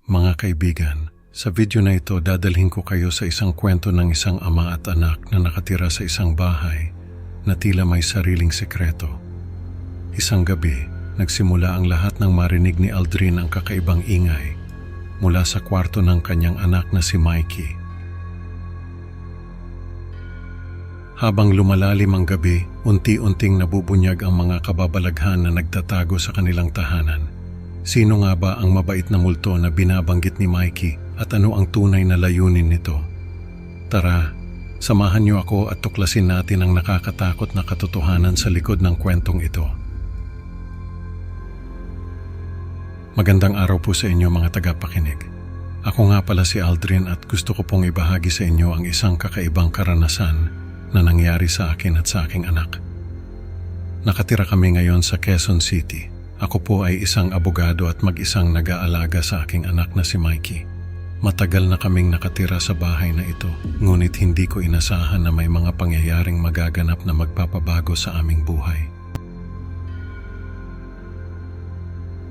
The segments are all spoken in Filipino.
Mga kaibigan, sa video na ito dadalhin ko kayo sa isang kwento ng isang ama at anak na nakatira sa isang bahay na tila may sariling sekreto. Isang gabi, nagsimula ang lahat ng marinig ni Aldrin ang kakaibang ingay mula sa kwarto ng kanyang anak na si Mikey. Habang lumalalim ang gabi, unti-unting nabubunyag ang mga kababalaghan na nagtatago sa kanilang tahanan. Sino nga ba ang mabait na multo na binabanggit ni Mikey at ano ang tunay na layunin nito? Tara, samahan niyo ako at tuklasin natin ang nakakatakot na katotohanan sa likod ng kwentong ito. Magandang araw po sa inyo mga tagapakinig. Ako nga pala si Aldrin at gusto ko pong ibahagi sa inyo ang isang kakaibang karanasan na nangyari sa akin at sa aking anak. Nakatira kami ngayon sa Quezon City. Ako po ay isang abogado at mag-isang nag-aalaga sa aking anak na si Mikey. Matagal na kaming nakatira sa bahay na ito, ngunit hindi ko inasahan na may mga pangyayaring magaganap na magpapabago sa aming buhay.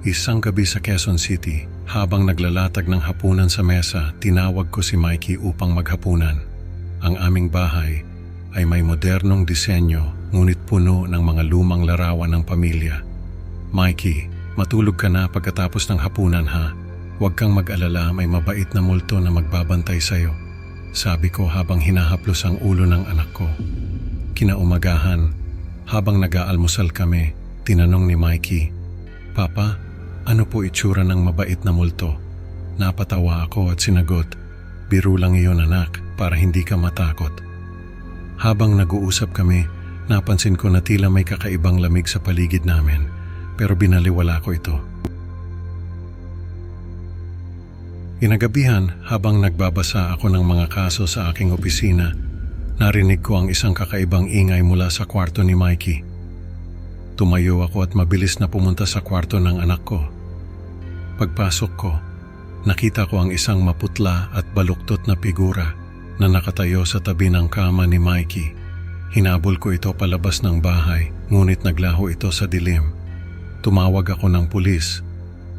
Isang gabi sa Quezon City, habang naglalatag ng hapunan sa mesa, tinawag ko si Mikey upang maghapunan. Ang aming bahay ay may modernong disenyo, ngunit puno ng mga lumang larawan ng pamilya. Mikey, matulog ka na pagkatapos ng hapunan ha. Huwag kang mag-alala, may mabait na multo na magbabantay sa'yo. Sabi ko habang hinahaplos ang ulo ng anak ko. Kinaumagahan, habang nag-aalmusal kami, tinanong ni Mikey, "Papa, ano po itsura ng mabait na multo?" Napatawa ako at sinagot, "Biro lang iyon anak, para hindi ka matakot." Habang nag-uusap kami, napansin ko na tila may kakaibang lamig sa paligid namin. Pero binaliwala ko ito. Inagabihan, habang nagbabasa ako ng mga kaso sa aking opisina, narinig ko ang isang kakaibang ingay mula sa kwarto ni Mikey. Tumayo ako at mabilis na pumunta sa kwarto ng anak ko. Pagpasok ko, nakita ko ang isang maputla at baluktot na figura na nakatayo sa tabi ng kama ni Mikey. Hinabol ko ito palabas ng bahay, ngunit naglaho ito sa dilim. Tumawag ako ng pulis,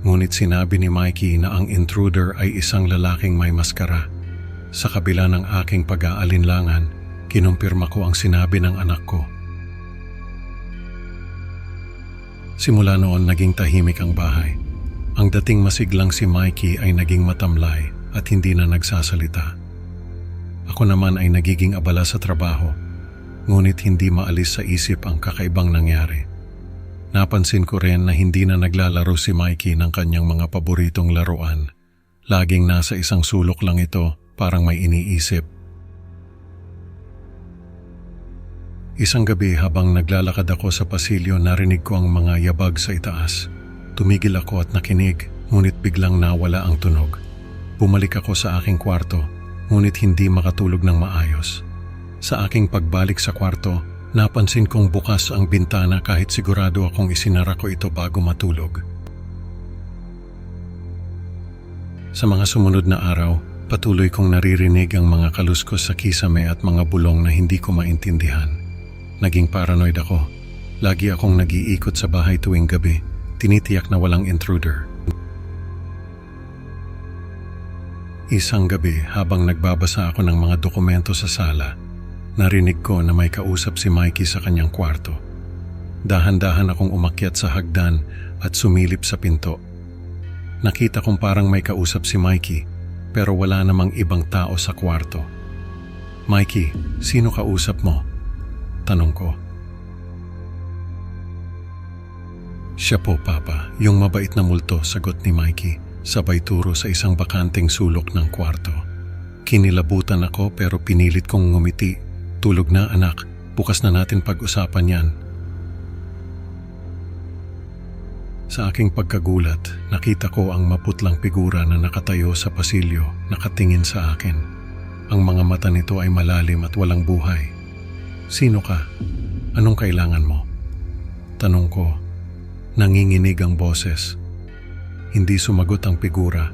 ngunit sinabi ni Mikey na ang intruder ay isang lalaking may maskara. Sa kabila ng aking pag-aalinlangan, kinumpirma ko ang sinabi ng anak ko. Simula noon naging tahimik ang bahay. Ang dating masiglang si Mikey ay naging matamlay at hindi na nagsasalita. Ako naman ay nagiging abala sa trabaho, ngunit hindi maalis sa isip ang kakaibang nangyari. Napansin ko rin na hindi na naglalaro si Mikey ng kanyang mga paboritong laruan. Laging nasa isang sulok lang ito, parang may iniisip. Isang gabi habang naglalakad ako sa pasilyo, narinig ko ang mga yabag sa itaas. Tumigil ako at nakinig, ngunit biglang nawala ang tunog. Bumalik ako sa aking kwarto, ngunit hindi makatulog ng maayos. Sa aking pagbalik sa kwarto, napansin kong bukas ang bintana kahit sigurado akong isinara ko ito bago matulog. Sa mga sumunod na araw, patuloy kong naririnig ang mga kaluskos sa kisame at mga bulong na hindi ko maintindihan. Naging paranoid ako. Lagi akong nag-iikot sa bahay tuwing gabi, tinitiyak na walang intruder. Isang gabi habang nagbabasa ako ng mga dokumento sa sala, narinig ko na may kausap si Mikey sa kanyang kwarto. Dahan-dahan akong umakyat sa hagdan at sumilip sa pinto. Nakita kong parang may kausap si Mikey, pero wala namang ibang tao sa kwarto. "Mikey, sino kausap mo?" tanong ko. "Siya po, Papa, yung mabait na multo," sagot ni Mikey, sabay turo sa isang bakanteng sulok ng kwarto. Kinilabutan ako pero pinilit kong ngumiti. "Tulog na anak, bukas na natin pag-usapan yan." Sa aking pagkagulat, nakita ko ang maputlang figura na nakatayo sa pasilyo, nakatingin sa akin. Ang mga mata nito ay malalim at walang buhay. "Sino ka? Anong kailangan mo?" tanong ko. Nanginginig ang boses. Hindi sumagot ang figura.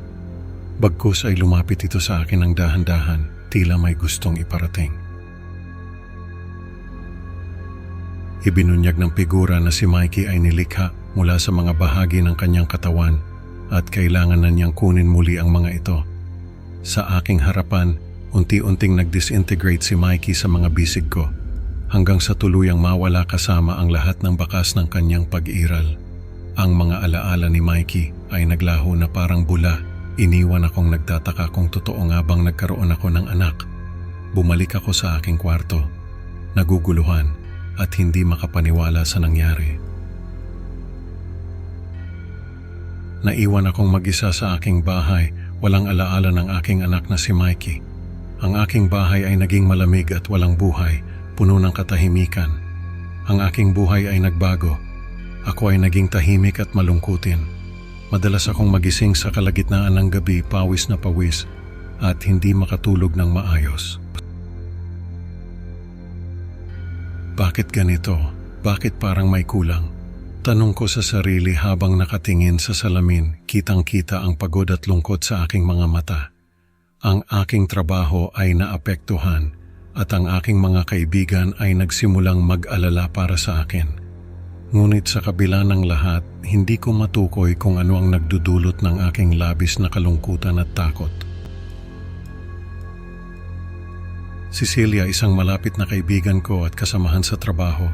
Bagkus ay lumapit ito sa akin ng dahan-dahan, tila may gustong iparating. Ibinunyag ng figura na si Mikey ay nilikha mula sa mga bahagi ng kanyang katawan at kailangan na niyang kunin muli ang mga ito. Sa aking harapan, unti-unting nag-disintegrate si Mikey sa mga bisig ko hanggang sa tuluyang mawala kasama ang lahat ng bakas ng kanyang pag-iral. Ang mga alaala ni Mikey ay naglaho na parang bula. Iniwan akong nagtataka kung totoo nga bang nagkaroon ako ng anak. Bumalik ako sa aking kwarto, naguguluhan at hindi makapaniwala sa nangyari. Naiwan akong mag-isa sa aking bahay, walang alaala ng aking anak na si Mikey. Ang aking bahay ay naging malamig at walang buhay, puno ng katahimikan. Ang aking buhay ay nagbago. Ako ay naging tahimik at malungkutin. Madalas akong magising sa kalagitnaan ng gabi, pawis na pawis, at hindi makatulog ng maayos. Bakit ganito? Bakit parang may kulang? Tanong ko sa sarili habang nakatingin sa salamin, kitang-kita ang pagod at lungkot sa aking mga mata. Ang aking trabaho ay naapektuhan at ang aking mga kaibigan ay nagsimulang mag-alala para sa akin. Ngunit sa kabila ng lahat, hindi ko matukoy kung ano ang nagdudulot ng aking labis na kalungkutan at takot. Cecilia, isang malapit na kaibigan ko at kasamahan sa trabaho,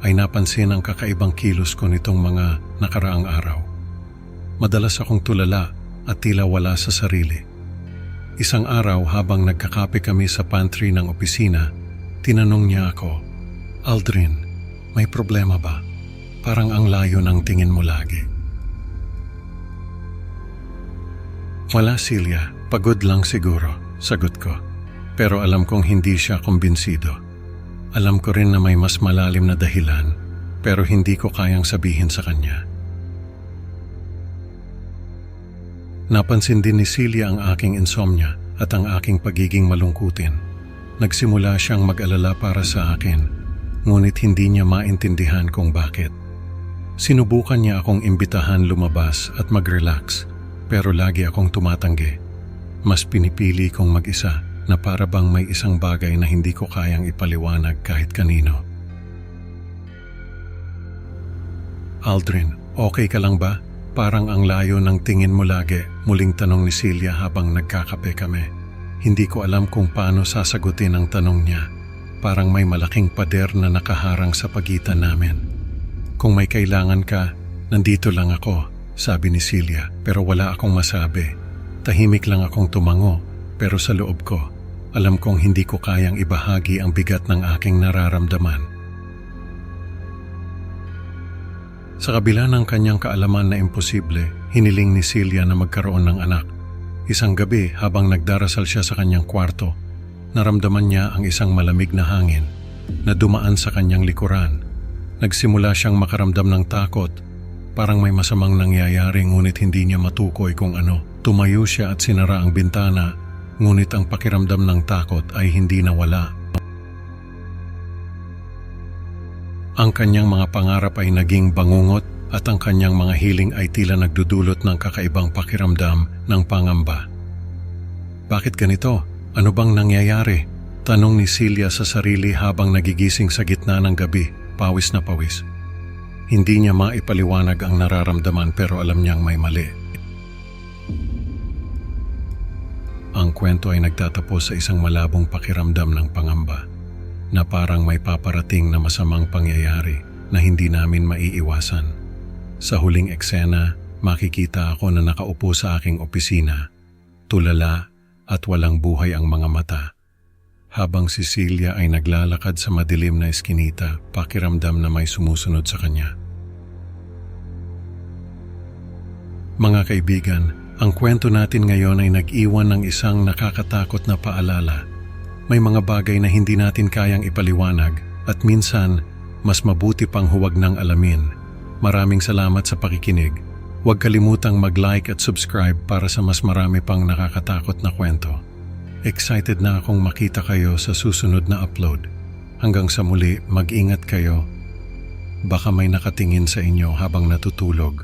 ay napansin ang kakaibang kilos ko nitong mga nakaraang araw. Madalas akong tulala at tila wala sa sarili. Isang araw habang nagkakape kami sa pantry ng opisina, tinanong niya ako, "Aldrin, may problema ba? Parang ang layo ng tingin mo lagi." "Wala, Celia, pagod lang siguro," sagot ko. Pero alam kong hindi siya kumbinsido. Alam ko rin na may mas malalim na dahilan, pero hindi ko kayang sabihin sa kanya. Napansin din ni Celia ang aking insomnia at ang aking pagiging malungkutin. Nagsimula siyang mag-alala para sa akin, ngunit hindi niya maintindihan kung bakit. Sinubukan niya akong imbitahan lumabas at mag-relax, pero lagi akong tumatanggi. Mas pinipili kong mag-isa na para bang may isang bagay na hindi ko kayang ipaliwanag kahit kanino. "Aldrin, okay ka lang ba? Parang ang layo ng tingin mo lagi," muling tanong ni Celia habang nagkakape kami. Hindi ko alam kung paano sasagutin ang tanong niya. Parang may malaking pader na nakaharang sa pagitan namin. "Kung may kailangan ka, nandito lang ako," sabi ni Celia, pero wala akong masabi. Tahimik lang akong tumango, pero sa loob ko, alam kong hindi ko kayang ibahagi ang bigat ng aking nararamdaman. Sa kabila ng kanyang kaalaman na imposible, hiniling ni Celia na magkaroon ng anak. Isang gabi habang nagdarasal siya sa kanyang kwarto, naramdaman niya ang isang malamig na hangin na dumaan sa kanyang likuran. Nagsimula siyang makaramdam ng takot, parang may masamang nangyayari ngunit hindi niya matukoy kung ano. Tumayo siya at sinara ang bintana, ngunit ang pakiramdam ng takot ay hindi nawala. Ang kanyang mga pangarap ay naging bangungot at ang kanyang mga hiling ay tila nagdudulot ng kakaibang pakiramdam ng pangamba. "Bakit ganito? Ano bang nangyayari?" tanong ni Celia sa sarili habang nagigising sa gitna ng gabi, pawis na pawis. Hindi niya maipaliwanag ang nararamdaman pero alam niyang may mali. Ang kwento ay nagtatapos sa isang malabong pakiramdam ng pangamba na parang may paparating na masamang pangyayari na hindi namin maiiwasan. Sa huling eksena, makikita ako na nakaupo sa aking opisina, tulala at walang buhay ang mga mata. Habang si Celia ay naglalakad sa madilim na eskinita, pakiramdam na may sumusunod sa kanya. Mga kaibigan, ang kwento natin ngayon ay nag-iwan ng isang nakakatakot na paalala. May mga bagay na hindi natin kayang ipaliwanag at minsan, mas mabuti pang huwag nang alamin. Maraming salamat sa pakikinig. Huwag kalimutang mag-like at subscribe para sa mas marami pang nakakatakot na kwento. Excited na akong makita kayo sa susunod na upload. Hanggang sa muli, mag-ingat kayo. Baka may nakatingin sa inyo habang natutulog.